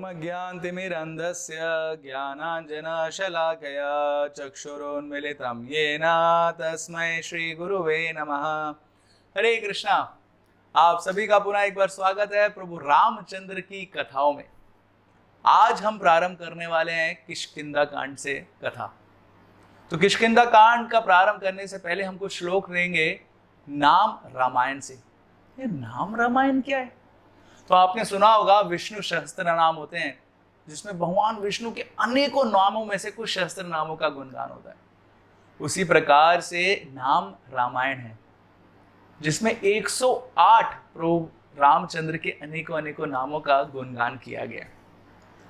ब्रह्मज्ञानतिमिरन्धस्य ज्ञानाञ्जनशलाकया चक्षुरुन्मिलितं येन तस्मै श्रीगुरुवे नमः। हरे कृष्णा। आप सभी का पुनः एक बार स्वागत है प्रभु रामचंद्र की कथाओं में। आज हम प्रारंभ करने वाले हैं किष्किंधा कांड से कथा। तो किष्किंधा कांड का प्रारंभ करने से पहले हम कुछ श्लोक लेंगे नाम रामायण से। ये नाम रामायण क्या है? तो आपने सुना होगा विष्णु सहस्त्र नाम होते हैं, जिसमें भगवान विष्णु के अनेकों नामों में से कुछ सहस्त्र नामों का गुणगान होता है। उसी प्रकार से नाम रामायण है, जिसमें 108 प्रभु रामचंद्र के अनेकों अनेकों नामों का गुणगान किया गया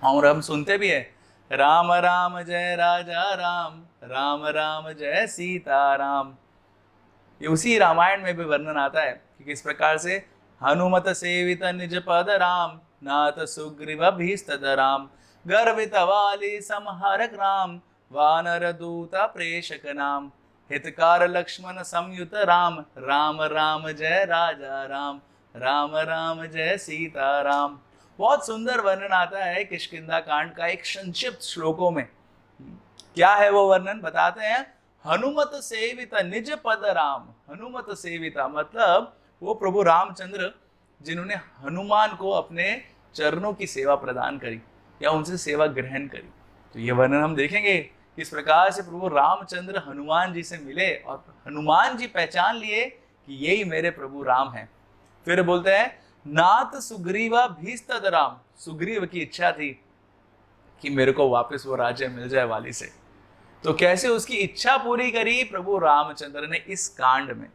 और हम सुनते भी हैं, राम राम जय राजा राम, राम राम जय सीता राम। ये उसी रामायण में भी वर्णन आता है कि किस प्रकार से हनुमत सेवित निज पद राम, नाथ सुग्रीव भीस्तद राम, गर्वित वाली समहारक राम, वानर दूत प्रेषक नाम, हितकार लक्ष्मण संयुत राम, राम राम जय राजा राम, राम राम जय सीता राम। बहुत सुंदर वर्णन आता है किष्किंधा कांड का एक संक्षिप्त श्लोकों में। क्या है वो वर्णन बताते हैं। हनुमत सेवित निज पद राम। हनुमत सेविता मतलब वो प्रभु रामचंद्र जिन्होंने हनुमान को अपने चरणों की सेवा प्रदान करी या उनसे सेवा ग्रहण करी। तो ये वर्णन हम देखेंगे किस प्रकार से प्रभु रामचंद्र हनुमान जी से मिले और हनुमान जी पहचान लिए कि यही मेरे प्रभु राम हैं। फिर बोलते हैं नाथ सुग्रीवा भीस्तद राम। सुग्रीव की इच्छा थी कि मेरे को वापस वो राज्य मिल जाए वाली से। तो कैसे उसकी इच्छा पूरी करी प्रभु रामचंद्र ने इस कांड में।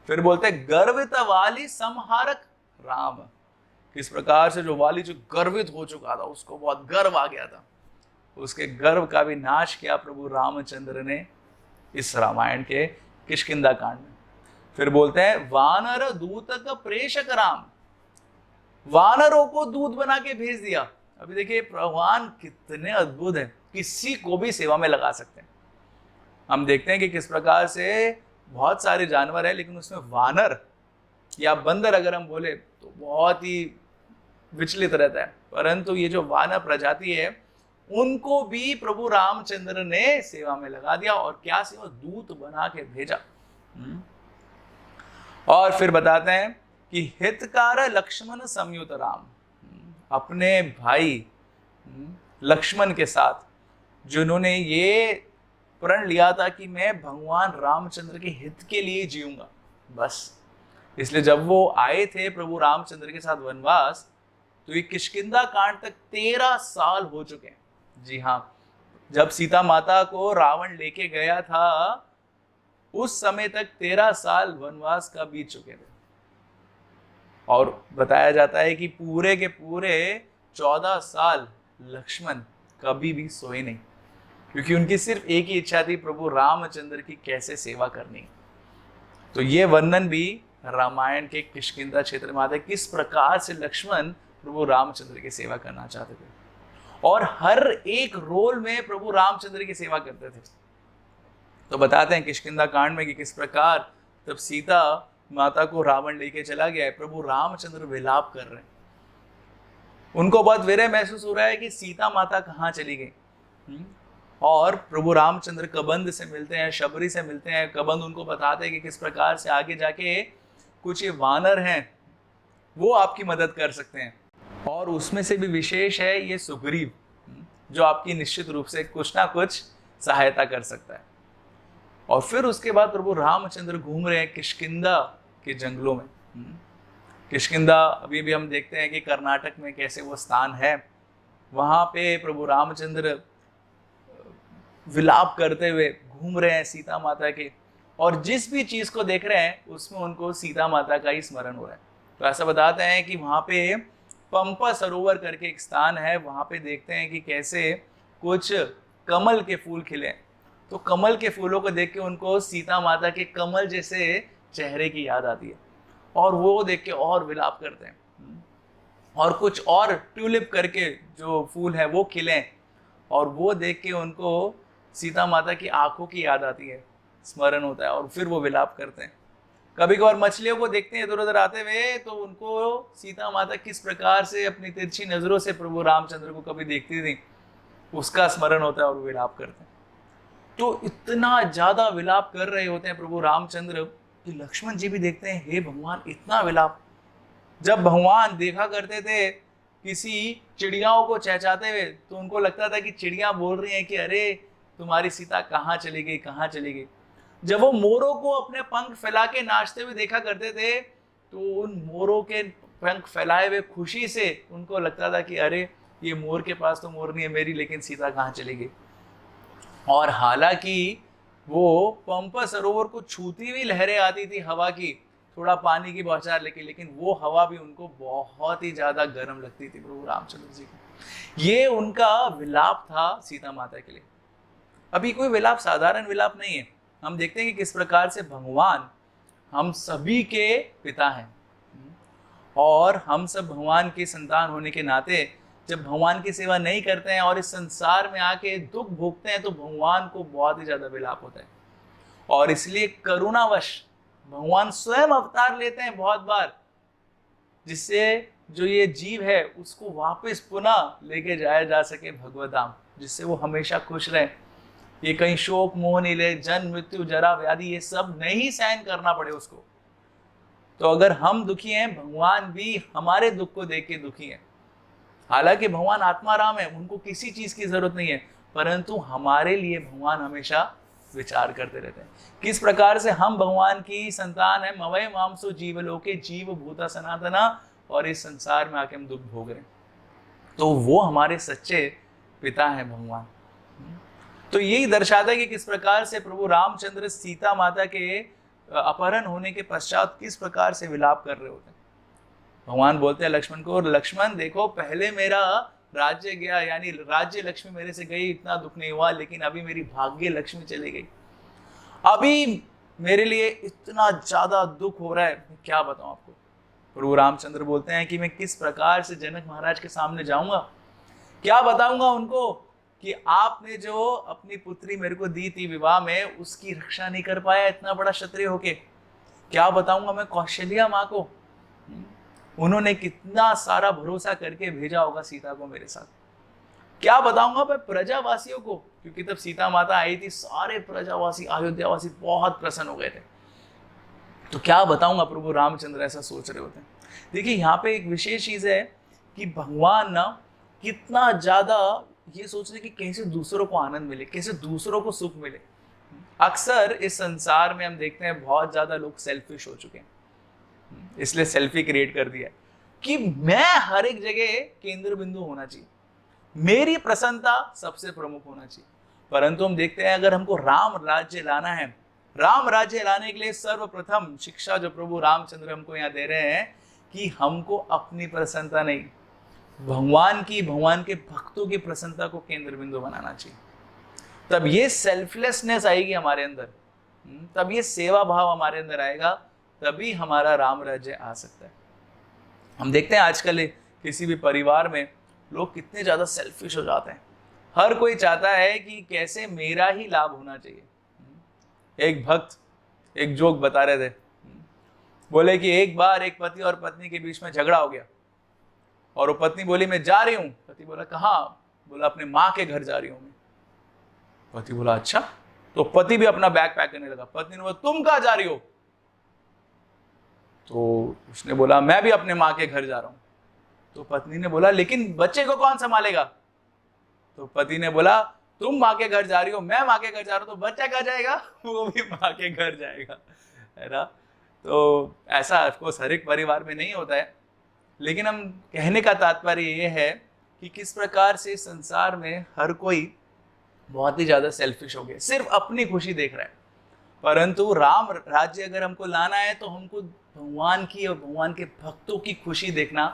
फिर बोलते हैं गर्वित वाली संहारक राम। किस प्रकार से जो वाली जो गर्वित हो चुका था, उसको बहुत गर्व आ गया था, उसके गर्व का भी नाश किया प्रभु रामचंद्र ने इस रामायण के किष्किंधा कांड में। फिर बोलते हैं वानर दूत का प्रेषक राम। वानरों को दूत बना के भेज दिया। अभी देखिए भगवान कितने अद्भुत है, किसी को भी सेवा में लगा सकते हैं। हम देखते हैं कि किस प्रकार से बहुत सारे जानवर है, लेकिन उसमें वानर या बंदर अगर हम बोले तो बहुत ही विचलित रहता है, परंतु ये जो वानर प्रजाति है उनको भी प्रभु रामचंद्र ने सेवा में लगा दिया और क्या सेवा, दूत बना के भेजा। और फिर बताते हैं कि हितकार लक्ष्मण संयुत राम। अपने भाई लक्ष्मण के साथ जिन्होंने ये प्रण लिया था कि मैं भगवान रामचंद्र के हित के लिए जीऊंगा बस, इसलिए जब वो आए थे प्रभु रामचंद्र के साथ वनवास, तो ये किष्किंधा कांड तक 13 साल हो चुके हैं। जी हाँ, जब सीता माता को रावण लेके गया था उस समय तक 13 साल वनवास का बीत चुके थे। और बताया जाता है कि पूरे के पूरे 14 साल लक्ष्मण कभी भी सोए नहीं, क्योंकि उनकी सिर्फ एक ही इच्छा थी, प्रभु रामचंद्र की कैसे सेवा करनी। तो ये वर्णन भी रामायण के किष्किंधा क्षेत्र में आता है, किस प्रकार से लक्ष्मण प्रभु रामचंद्र की सेवा करना चाहते थे और हर एक रोल में प्रभु रामचंद्र की सेवा करते थे। तो बताते हैं किष्किंधा कांड में कि किस प्रकार जब सीता माता को रावण लेके चला गया है, प्रभु रामचंद्र विलाप कर रहे हैं। उनको बहुत विरह महसूस हो रहा है कि सीता माता कहाँ चली गई। और प्रभु रामचंद्र कबंध से मिलते हैं, शबरी से मिलते हैं। कबंध उनको बताते हैं कि किस प्रकार से आगे जाके कुछ ये वानर हैं वो आपकी मदद कर सकते हैं, और उसमें से भी विशेष है ये सुग्रीव, जो आपकी निश्चित रूप से कुछ ना कुछ सहायता कर सकता है। और फिर उसके बाद प्रभु रामचंद्र घूम रहे हैं किष्किंधा के जंगलों में। किष्किंधा अभी भी हम देखते हैं कि कर्नाटक में कैसे वो स्थान है। वहाँ पे प्रभु रामचंद्र विलाप करते हुए घूम रहे हैं सीता माता के, और जिस भी चीज को देख रहे हैं उसमें उनको सीता माता का ही स्मरण हो रहा है। तो ऐसा बताते हैं कि वहाँ पे पंपा सरोवर करके एक स्थान है, वहाँ पे देखते हैं कि कैसे कुछ कमल के फूल खिले। तो कमल के फूलों को देख के उनको सीता माता के कमल जैसे चेहरे की याद आती है, और वो देख के और विलाप करते हैं। और कुछ और ट्यूलिप करके जो फूल है वो खिले, और वो देख के उनको सीता माता की आंखों की याद आती है, स्मरण होता है, और फिर वो विलाप करते हैं। कभी कभार मछलियों को देखते हैं इधर उधर आते हुए, तो उनको सीता माता किस प्रकार से अपनी तिरछी नजरों से प्रभु रामचंद्र को कभी देखती थी, उसका स्मरण होता है और वो विलाप करते हैं। तो इतना ज्यादा विलाप कर रहे होते हैं प्रभु रामचंद्र कि लक्ष्मण जी भी देखते हैं, हे भगवान इतना विलाप। जब भगवान देखा करते थे किसी चिड़ियाओं को चहचहाते हुए, तो उनको लगता था कि चिड़िया बोल रही हैं कि अरे तुम्हारी सीता कहाँ चली गई, कहाँ चली गई। जब वो मोरों को अपने पंख फैला के नाचते हुए देखा करते थे, तो उन मोरों के पंख फैलाए हुए खुशी से उनको लगता था कि अरे ये मोर के पास तो मोरनी है मेरी, लेकिन सीता कहाँ चली गई। और हालांकि वो पंपा सरोवर को छूती हुई लहरें आती थी हवा की, थोड़ा पानी की बौछार लेके, लेकिन वो हवा भी उनको बहुत ही ज्यादा गर्म लगती थी प्रभु रामचंद्र जी को। ये उनका विलाप था सीता माता के लिए। अभी कोई विलाप साधारण विलाप नहीं है। हम देखते हैं कि किस प्रकार से भगवान हम सभी के पिता हैं, और हम सब भगवान की संतान होने के नाते जब भगवान की सेवा नहीं करते हैं और इस संसार में आके दुख भोगते हैं, तो भगवान को बहुत ही ज्यादा विलाप होता है। और इसलिए करुणावश भगवान स्वयं अवतार लेते हैं बहुत बार, जिससे जो ये जीव है उसको वापस पुनः लेके जाया जा सके भगवत धाम, जिससे वो हमेशा खुश रहे। ये कहीं शोक मोह नहीं ले, जन्म मृत्यु जरा व्याधि ये सब नहीं सहन करना पड़े उसको। तो अगर हम दुखी हैं, भगवान भी हमारे दुख को देख के दुखी है। हालांकि भगवान आत्माराम है, उनको किसी चीज की जरूरत नहीं है, परंतु हमारे लिए भगवान हमेशा विचार करते रहते हैं। किस प्रकार से हम भगवान की संतान है, मवै मांसो जीवलोके जीव भूता सनातना, और इस संसार में आके हम दुख भोग रहे हैं। तो वो हमारे सच्चे पिता हैं भगवान। तो यही दर्शाता है कि किस प्रकार से प्रभु रामचंद्र सीता माता के अपहरण होने के पश्चात किस प्रकार से विलाप कर रहे होते हैं। भगवान बोलते हैं लक्ष्मण को, लक्ष्मण देखो पहले मेरा राज्य गया, यानी राज्य लक्ष्मी मेरे से गई, इतना दुख नहीं हुआ, लेकिन अभी मेरी भाग्य लक्ष्मी चली गई। अभी मेरे लिए इतना ज्यादा दुख हो रहा है, मैं क्या बताऊं आपको। प्रभु रामचंद्र बोलते हैं कि मैं किस प्रकार से जनक महाराज के सामने जाऊंगा, क्या बताऊंगा उनको कि आपने जो अपनी पुत्री मेरे को दी थी विवाह में, उसकी रक्षा नहीं कर पाया इतना बड़ा क्षत्रिय होके। क्या बताऊंगा मैं कौशल्या माँ को, उन्होंने कितना सारा भरोसा करके भेजा होगा सीता को मेरे साथ। क्या बताऊंगा मैं प्रजावासियों को, क्योंकि तब सीता माता आई थी, सारे प्रजावासी अयोध्यावासी बहुत प्रसन्न हो गए थे। तो क्या बताऊंगा, प्रभु रामचंद्र ऐसा सोच रहे होते हैं। देखिए यहाँ पे एक विशेष चीज है कि भगवान ना कितना ज्यादा ये सोच रहे कि कैसे दूसरों को आनंद मिले, कैसे दूसरों को सुख मिले। अक्सर इस संसार में हम देखते हैं बहुत ज्यादा लोग सेल्फिश हो चुके हैं, इसलिए सेल्फी क्रिएट कर दिया कि मैं हर एक जगह केंद्र बिंदु होना चाहिए, मेरी प्रसन्नता सबसे प्रमुख होना चाहिए। परंतु हम देखते हैं अगर हमको राम राज्य लाना है, राम राज्य लाने के लिए सर्वप्रथम शिक्षा जो प्रभु रामचंद्र हमको यहाँ दे रहे हैं कि हमको अपनी प्रसन्नता नहीं, भगवान के भक्तों की प्रसन्नता को केंद्र बिंदु बनाना चाहिए। तब ये सेल्फलेसनेस आएगी हमारे अंदर, तब ये सेवा भाव हमारे अंदर आएगा, तभी हमारा राम राज्य आ सकता है। हम देखते हैं आजकल किसी भी परिवार में लोग कितने ज्यादा सेल्फिश हो जाते हैं। हर कोई चाहता है कि कैसे मेरा ही लाभ होना चाहिए। एक भक्त एक जोक बता रहे थे, बोले कि एक बार एक पति और पत्नी के बीच में झगड़ा हो गया, और वो पत्नी बोली मैं जा रही हूं। पति बोला कहाँ? बोला अपने माँ के घर जा रही हूं मैं। पति बोला अच्छा। तो पति भी अपना बैग पैक करने लगा। पत्नी ने बोला तुम कहाँ जा रही हो? तो उसने बोला मैं भी अपने माँ के घर जा रहा हूं। तो पत्नी ने बोला लेकिन बच्चे को कौन संभालेगा? तो पति ने बोला तुम माँ के घर जा रही हो, मैं माँ के घर जा रहा हूं, तो बच्चा कहाँ जाएगा? वो भी माँ के घर जाएगा, है ना। तो ऐसा ऑफकोर्स हर एक परिवार में नहीं होता है, लेकिन हम कहने का तात्पर्य ये है कि किस प्रकार से संसार में हर कोई बहुत ही ज्यादा सेल्फिश हो गया, सिर्फ अपनी खुशी देख रहा है। परंतु राम राज्य अगर हमको लाना है तो हमको भगवान की और भगवान के भक्तों की खुशी देखना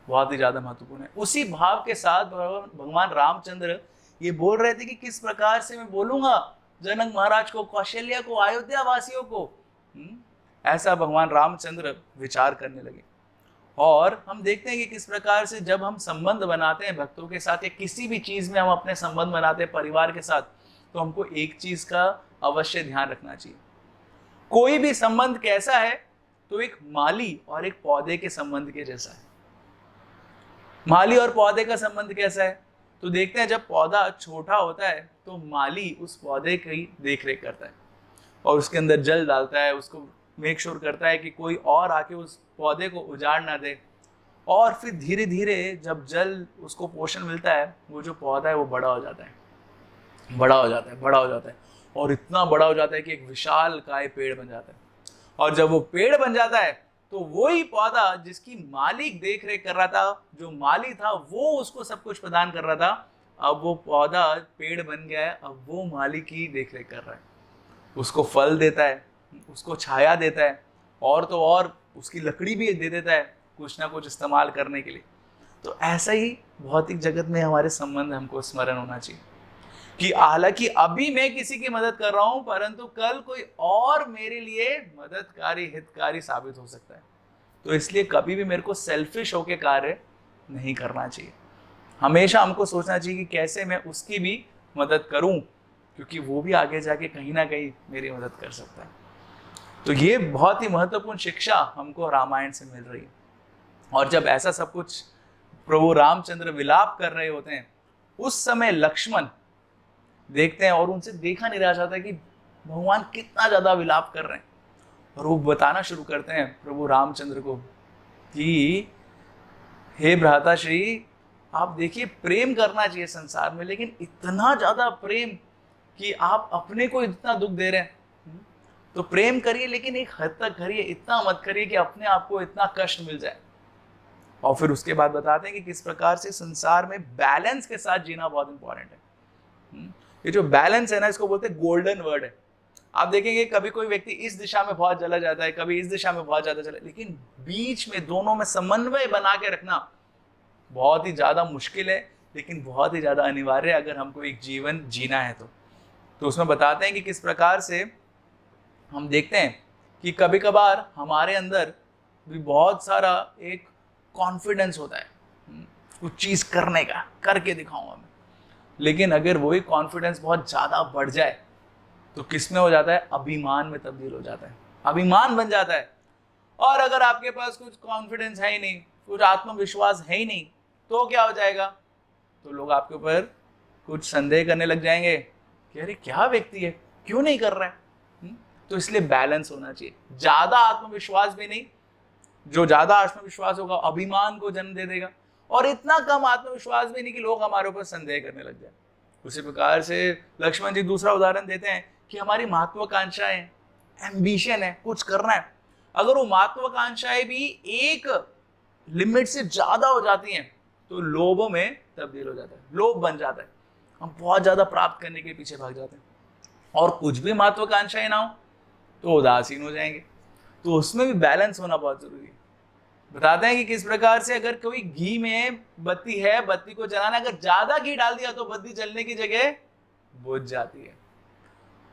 बहुत ही ज्यादा महत्वपूर्ण है। उसी भाव के साथ भगवान रामचंद्र ये बोल रहे थे कि किस प्रकार से मैं बोलूंगा जनक महाराज को, कौशल्या को, अयोध्या वासियों को। ऐसा भगवान रामचंद्र विचार करने लगे। और हम देखते हैं कि किस प्रकार से जब हम संबंध बनाते हैं भक्तों के साथ, या किसी भी चीज में हम अपने संबंध बनाते हैं परिवार के साथ, तो हमको एक चीज का अवश्य ध्यान रखना चाहिए। कोई भी संबंध कैसा है तो एक माली और एक पौधे के संबंध के जैसा है। माली और पौधे का संबंध कैसा है? तो देखते हैं, जब पौधा छोटा होता है तो माली उस पौधे की देख रेख करता है और उसके अंदर जल डालता है, उसको मेक श्योर करता है कि कोई और आके उस पौधे को उजाड़ ना दे। और फिर धीरे धीरे जब जल उसको पोषण मिलता है, वो जो पौधा है वो बड़ा हो जाता है, बड़ा हो जाता है, बड़ा हो जाता है और इतना बड़ा हो जाता है कि एक विशाल काय पेड़ बन जाता है। और जब वो पेड़ बन जाता है तो वही पौधा जिसकी मालिक देख रेख कर रहा था, जो माली था वो उसको सब कुछ प्रदान कर रहा था, अब वो पौधा पेड़ बन गया है, अब वो माली की देख रेख कर रहा है, उसको फल देता है, उसको छाया देता है और तो और उसकी लकड़ी भी दे देता है कुछ ना कुछ इस्तेमाल करने के लिए। तो ऐसा ही भौतिक जगत में हमारे संबंध हमको स्मरण होना चाहिए कि हालांकि अभी मैं किसी की मदद कर रहा हूं, परंतु कल कोई और मेरे लिए मददकारी हितकारी साबित हो सकता है। तो इसलिए कभी भी मेरे को सेल्फिश होकर कार्य नहीं करना चाहिए। हमेशा हमको सोचना चाहिए कि कैसे मैं उसकी भी मदद करूं, क्योंकि वो भी आगे जाके कहीं ना कहीं मेरी मदद कर सकता है। तो ये बहुत ही महत्वपूर्ण शिक्षा हमको रामायण से मिल रही है। और जब ऐसा सब कुछ प्रभु रामचंद्र विलाप कर रहे होते हैं, उस समय लक्ष्मण देखते हैं और उनसे देखा नहीं रह जाता है कि भगवान कितना ज्यादा विलाप कर रहे हैं। और वो बताना शुरू करते हैं प्रभु रामचंद्र को कि हे भ्राताश्री, आप देखिए प्रेम करना चाहिए संसार में, लेकिन इतना ज्यादा प्रेम कि आप अपने को इतना दुख दे रहे हैं। तो प्रेम करिए लेकिन एक हद तक करिए, इतना मत करिए कि अपने आप को इतना कष्ट मिल जाए। और फिर उसके बाद बताते हैं कि किस प्रकार से संसार में बैलेंस के साथ जीना बहुत इंपॉर्टेंट है। ये जो बैलेंस है ना, इसको बोलते हैं गोल्डन वर्ड है। आप देखेंगे कभी कोई व्यक्ति इस दिशा में बहुत चला जाता है, कभी इस दिशा में बहुत ज्यादा चला, लेकिन बीच में दोनों में समन्वय बना के रखना बहुत ही ज्यादा मुश्किल है, लेकिन बहुत ही ज्यादा अनिवार्य है अगर हमको एक जीवन जीना है। तो उसमें बताते हैं कि किस प्रकार से हम देखते हैं कि कभी कभार हमारे अंदर भी बहुत सारा एक कॉन्फिडेंस होता है कुछ चीज करने का, करके दिखाऊंगा मैं, लेकिन अगर वही कॉन्फिडेंस बहुत ज्यादा बढ़ जाए तो किस में हो जाता है? अभिमान में तब्दील हो जाता है, अभिमान बन जाता है। और अगर आपके पास कुछ कॉन्फिडेंस है ही नहीं, कुछ आत्मविश्वास है ही नहीं, तो क्या हो जाएगा? तो लोग आपके ऊपर कुछ संदेह करने लग जाएंगे कि अरे क्या व्यक्ति है, क्यों नहीं कर रहा है। तो इसलिए बैलेंस होना चाहिए। ज्यादा आत्मविश्वास भी नहीं, जो ज्यादा आत्मविश्वास होगा अभिमान को जन्म दे देगा, और इतना कम आत्मविश्वास भी नहीं कि लोग हमारे ऊपर संदेह करने लग जाए। उसी प्रकार से लक्ष्मण जी दूसरा उदाहरण देते हैं कि हमारी महत्वाकांक्षाएं, एम्बिशन है, कुछ करना है, अगर वो महत्वाकांक्षाएं भी एक लिमिट से ज्यादा हो जाती हैं तो लोभों में तब्दील हो जाता है, लोभ बन जाता है, हम बहुत ज्यादा प्राप्त करने के पीछे भाग जाते हैं। और कुछ भी महत्वाकांक्षाएं ना हो तो उदासीन हो जाएंगे। तो उसमें भी बैलेंस होना बहुत जरूरी है। बताते हैं कि किस प्रकार से अगर कोई घी में बत्ती है, बत्ती को जलाना, अगर ज्यादा घी डाल दिया तो बत्ती जलने की जगह बुझ जाती है।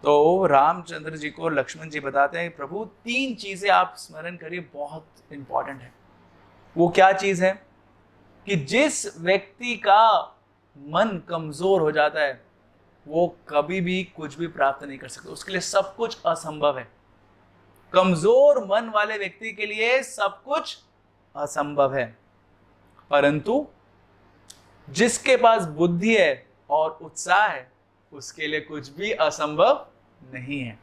तो रामचंद्र जी को लक्ष्मण जी बताते हैं प्रभु 3 चीजें आप स्मरण करिए, बहुत इंपॉर्टेंट है। वो क्या चीज है? कि जिस व्यक्ति का मन कमजोर हो जाता है वो कभी भी कुछ भी प्राप्त नहीं कर सकता, उसके लिए सब कुछ असंभव है। कमजोर मन वाले व्यक्ति के लिए सब कुछ असंभव है, परंतु जिसके पास बुद्धि है और उत्साह है उसके लिए कुछ भी असंभव नहीं है।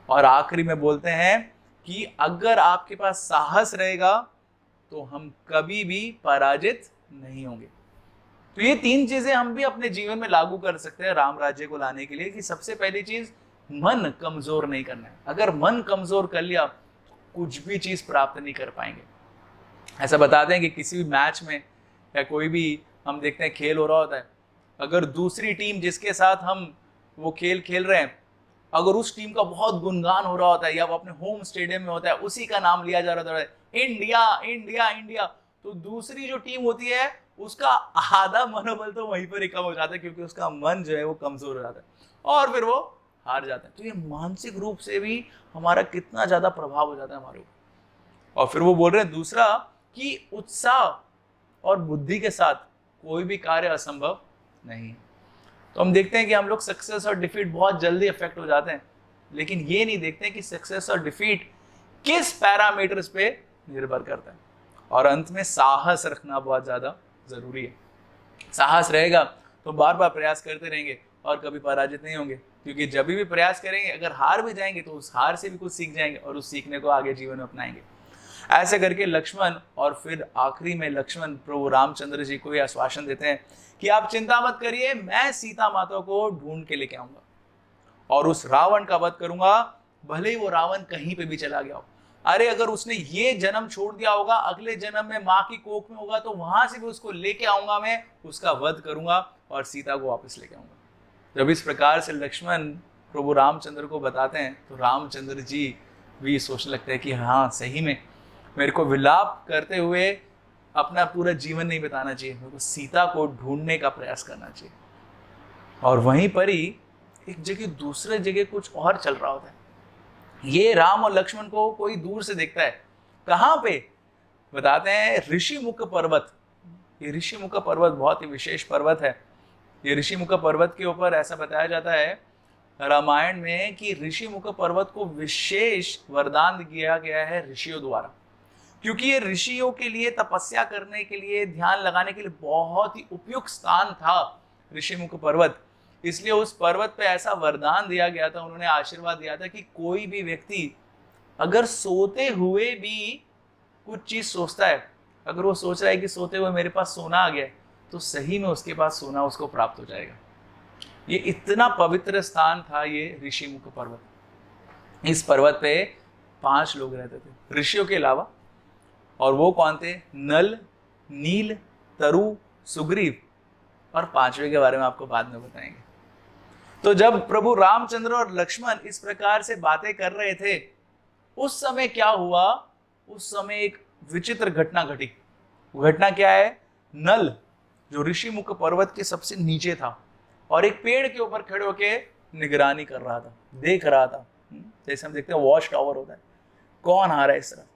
और आखिरी में बोलते हैं कि अगर आपके पास साहस रहेगा तो हम कभी भी पराजित नहीं होंगे। तो ये 3 चीजें हम भी अपने जीवन में लागू कर सकते हैं राम राज्य को लाने के लिए। कि सबसे पहली चीज, मन कमजोर नहीं करना है। अगर मन कमजोर कर लिया तो कुछ भी चीज प्राप्त नहीं कर पाएंगे। ऐसा बताते हैं कि किसी भी मैच में या कोई भी हम देखते हैं खेल हो रहा होता है, अगर दूसरी टीम जिसके साथ हम वो खेल खेल रहे हैं, अगर उस टीम का बहुत गुणगान हो रहा होता है या वो अपने होम स्टेडियम में होता है, उसी का नाम लिया जा रहा होता है, इंडिया इंडिया इंडिया, तो दूसरी जो टीम होती है उसका आधा मनोबल तो वहीं पर ही कम हो जाता है, क्योंकि उसका मन जो है वो कमजोर हो जाता है और फिर वो हार जाता है। तो ये मानसिक रूप से भी हमारा कितना ज्यादा प्रभाव हो जाता है हमारे ऊपर। और फिर वो बोल रहे हैं दूसरा कि उत्साह और बुद्धि के साथ कोई भी कार्य असंभव नहीं। तो हम देखते हैं कि हम लोग सक्सेस और डिफीट बहुत जल्दी अफेक्ट हो जाते हैं, लेकिन ये नहीं देखते कि सक्सेस और डिफीट किस पैरामीटर्स पे निर्भर करता है। और अंत में साहस रखना बहुत ज्यादा जरूरी है। साहस रहेगा तो बार बार प्रयास करते रहेंगे और कभी पराजित नहीं होंगे, क्योंकि जब भी प्रयास करेंगे अगर हार भी जाएंगे तो उस हार से भी कुछ सीख जाएंगे और उस सीखने को आगे जीवन में अपनाएंगे। ऐसे करके लक्ष्मण, और फिर आखिरी में लक्ष्मण प्रभु रामचंद्र जी को यह आश्वासन देते हैं कि आप चिंता मत करिए, मैं सीता माता को ढूंढ के लेके आऊंगा और उस रावण का वध करूंगा, भले ही वो रावण कहीं पे भी चला गया हो। अरे अगर उसने ये जन्म छोड़ दिया होगा, अगले जन्म में माँ की कोख में होगा, तो वहां से भी उसको लेके आऊंगा, मैं उसका वध करूंगा और सीता को वापस लेके आऊंगा। जब इस प्रकार से लक्ष्मण प्रभु रामचंद्र को बताते हैं तो रामचंद्र जी भी सोचने लगते हैं कि हाँ, सही में मेरे को विलाप करते हुए अपना पूरा जीवन नहीं बिताना चाहिए, मेरे को सीता को ढूंढने का प्रयास करना चाहिए। और वहीं पर ही एक जगह दूसरे जगह कुछ और चल रहा होता है। ये राम और लक्ष्मण को कोई दूर से देखता है। कहाँ पे? बताते हैं ऋषिमुख पर्वत। ये ऋषिमुख पर्वत बहुत ही विशेष पर्वत है। ये ऋषिमुख पर्वत के ऊपर ऐसा बताया जाता है रामायण में कि ऋषिमुख पर्वत को विशेष वरदान दिया गया है ऋषियों द्वारा, क्योंकि ये ऋषियों के लिए तपस्या करने के लिए, ध्यान लगाने के लिए बहुत ही उपयुक्त स्थान था ऋषिमुख पर्वत। इसलिए उस पर्वत पे ऐसा वरदान दिया गया था, उन्होंने आशीर्वाद दिया था कि कोई भी व्यक्ति अगर सोते हुए भी कुछ चीज सोचता है, अगर वो सोच रहा है कि सोते हुए मेरे पास सोना आ गया, तो सही में उसके पास सोना उसको प्राप्त हो जाएगा। ये इतना पवित्र स्थान था ये ऋषिमुख पर्वत। इस पर्वत पे 5 लोग रहते थे ऋषियों के अलावा, और वो कौन थे? नल, नील, तरु, सुग्रीव, और 5वें के बारे में आपको बाद में बताएंगे। तो जब प्रभु रामचंद्र और लक्ष्मण इस प्रकार से बातें कर रहे थे, उस समय क्या हुआ? उस समय एक विचित्र घटना घटी। वो घटना क्या है? नल, जो ऋषिमुख पर्वत के सबसे नीचे था और एक पेड़ के ऊपर खड़े होके निगरानी कर रहा था, देख रहा था। जैसे हम देखते हैं वॉच टावर होता है, कौन आ रहा है इस तरफ।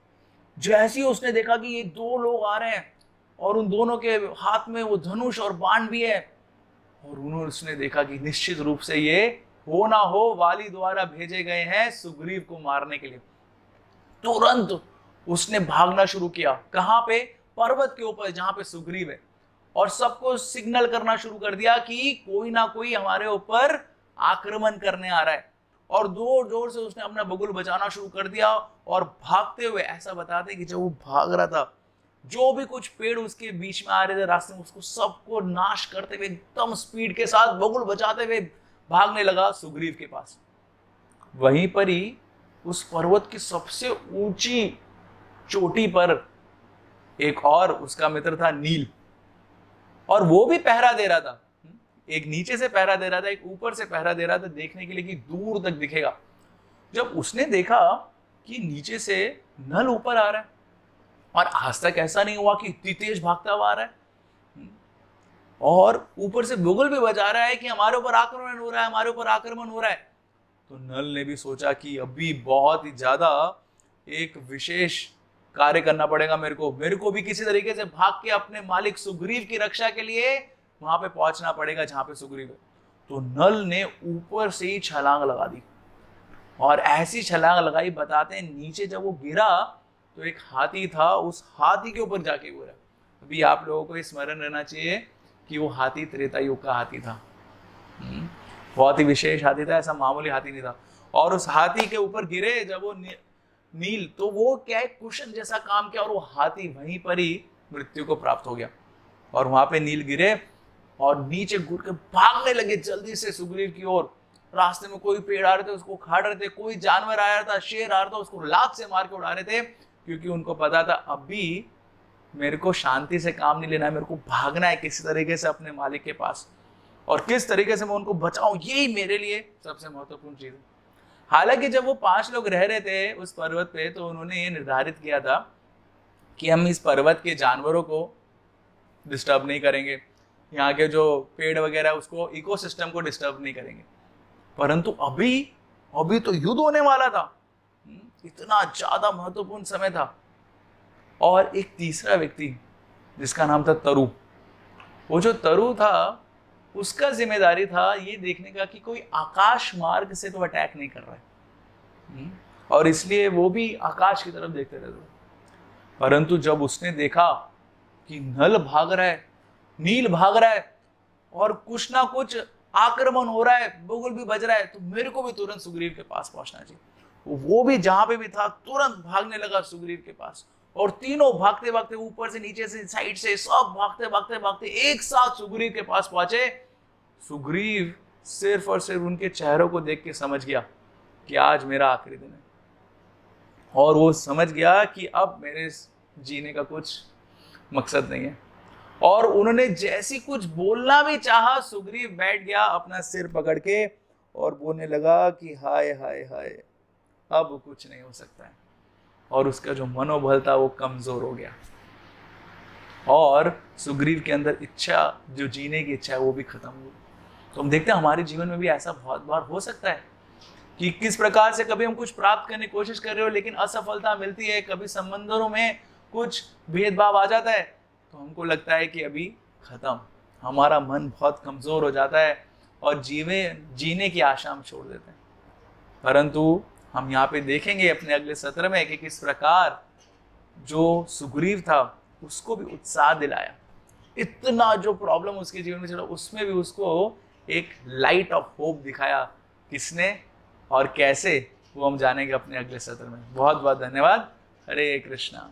जैसे ही उसने देखा कि ये 2 लोग आ रहे हैं और उन दोनों के हाथ में वो धनुष और बाण भी है, और उन्होंने उसने देखा कि निश्चित रूप से ये हो ना हो वाली द्वारा भेजे गए हैं सुग्रीव को मारने के लिए। तुरंत उसने भागना शुरू किया। कहां पे? पर्वत के ऊपर जहां पे सुग्रीव है, और सबको सिग्नल करना शुरू कर दिया कि कोई ना कोई हमारे ऊपर आक्रमण करने आ रहा है। और जोर जोर से उसने अपना बगुल बचाना शुरू कर दिया और भागते हुए, ऐसा बताते कि जब वो भाग रहा था, जो भी कुछ पेड़ उसके बीच में आ रहे थे रास्ते में, उसको सबको नाश करते हुए एकदम स्पीड के साथ बगुल बचाते हुए भागने लगा सुग्रीव के पास। वहीं पर ही उस पर्वत की सबसे ऊंची चोटी पर एक और उसका मित्र था, नील, और वो भी पहरा दे रहा था। एक नीचे से पहरा दे रहा था, एक ऊपर से पहरा दे रहा था, देखने के लिए कि दूर तक दिखेगा। जब उसने देखा कि नीचे से नल ऊपर आ रहा है, और आज तक ऐसा नहीं हुआ कि इतनी तेज भागता हुआ आ रहा है, और ऊपर से बुगल भी बजा रहा है कि हमारे ऊपर आक्रमण हो रहा है, हमारे ऊपर आक्रमण हो रहा है, तो नल ने भी सोचा कि अभी बहुत ही ज्यादा एक विशेष कार्य करना पड़ेगा मेरे को भी किसी तरीके से भाग के अपने मालिक सुग्रीव की रक्षा के लिए वहां पे पहुंचना पड़ेगा जहां पे सुग्रीव है। तो नल ने ऊपर से ही छलांग लगा दी, और ऐसी छलांग लगाई, बताते हैं नीचे जब वो गिरा तो एक हाथी था, उस हाथी के ऊपर जाके गिरा। अभी आप लोगों को स्मरण रहना चाहिए कि वो हाथी त्रेता युग का हाथी था। बहुत ही विशेष हाथी था, ऐसा मामूली हाथी नहीं था। और उस हाथी के ऊपर गिरे जब वो नील, तो वो क्या है, कुशन जैसा काम किया, और वो हाथी वहीं पर ही मृत्यु को प्राप्त हो गया। और वहां पे नील गिरे और नीचे घुट के भागने लगे जल्दी से सुग्रीव की ओर। रास्ते में कोई पेड़ आ रहे थे उसको खाड़ रहे थे, कोई जानवर आया था, शेर आ रहा था, उसको लात से मार के उड़ा रहे थे, क्योंकि उनको पता था अभी मेरे को शांति से काम नहीं लेना है, मेरे को भागना है किसी तरीके से अपने मालिक के पास, और किस तरीके से मैं उनको बचाऊं, यही मेरे लिए सबसे महत्वपूर्ण चीज है। हालांकि जब वो 5 लोग रह रहे थे उस पर्वत पे, तो उन्होंने ये निर्धारित किया था कि हम इस पर्वत के जानवरों को डिस्टर्ब नहीं करेंगे, यहाँ के जो पेड़ वगैरह उसको, इकोसिस्टम को डिस्टर्ब नहीं करेंगे। परंतु अभी तो युद्ध होने वाला था, इतना ज्यादा महत्वपूर्ण समय था। और एक तीसरा व्यक्ति जिसका नाम था तरु, वो जो तरु था उसका जिम्मेदारी था ये देखने का कि कोई आकाश मार्ग से तो अटैक नहीं कर रहा है। और इसलिए वो भी आकाश की तरफ देखते रहते। परंतु जब उसने देखा कि नल भाग रहा है, नील भाग रहा है और कुछ ना कुछ आक्रमण हो रहा है, बुगुल भी बज रहा है, तो मेरे को भी तुरंत सुग्रीव के पास पहुंचना चाहिए। वो भी जहां पे भी था तुरंत भागने लगा सुग्रीव के पास, और तीनों भागते भागते, ऊपर से नीचे से साइड से सब भागते भागते भागते एक साथ सुग्रीव के पास पहुंचे। सुग्रीव सिर्फ और सिर्फ उनके चेहरों को देख के समझ गया कि आज मेरा आखिरी दिन है, और वो समझ गया कि अब मेरे जीने का कुछ मकसद नहीं है। और उन्होंने जैसी कुछ बोलना भी चाहा, सुग्रीव बैठ गया अपना सिर पकड़ के और बोलने लगा कि हाय हाय हाय, अब कुछ नहीं हो सकता है। और उसका जो मनोबल था वो कमजोर हो गया, और सुग्रीव के अंदर इच्छा, जो जीने की इच्छा है, वो भी खत्म हो गई। तो हम देखते हैं हमारे जीवन में भी ऐसा बहुत बार हो सकता है कि किस प्रकार से कभी हम कुछ प्राप्त करने की कोशिश कर रहे हो लेकिन असफलता मिलती है, कभी संबंधों में कुछ भेदभाव आ जाता है, तो हमको लगता है कि अभी खत्म, हमारा मन बहुत कमजोर हो जाता है और जीने की आशा हम छोड़ देते हैं। परंतु हम यहाँ पे देखेंगे अपने अगले सत्र में कि किस प्रकार जो सुग्रीव था उसको भी उत्साह दिलाया, इतना जो प्रॉब्लम उसके जीवन में चला उसमें भी उसको एक लाइट ऑफ होप दिखाया। किसने और कैसे, वो हम जानेंगे अपने अगले सत्र में। बहुत बहुत धन्यवाद। हरे कृष्णा।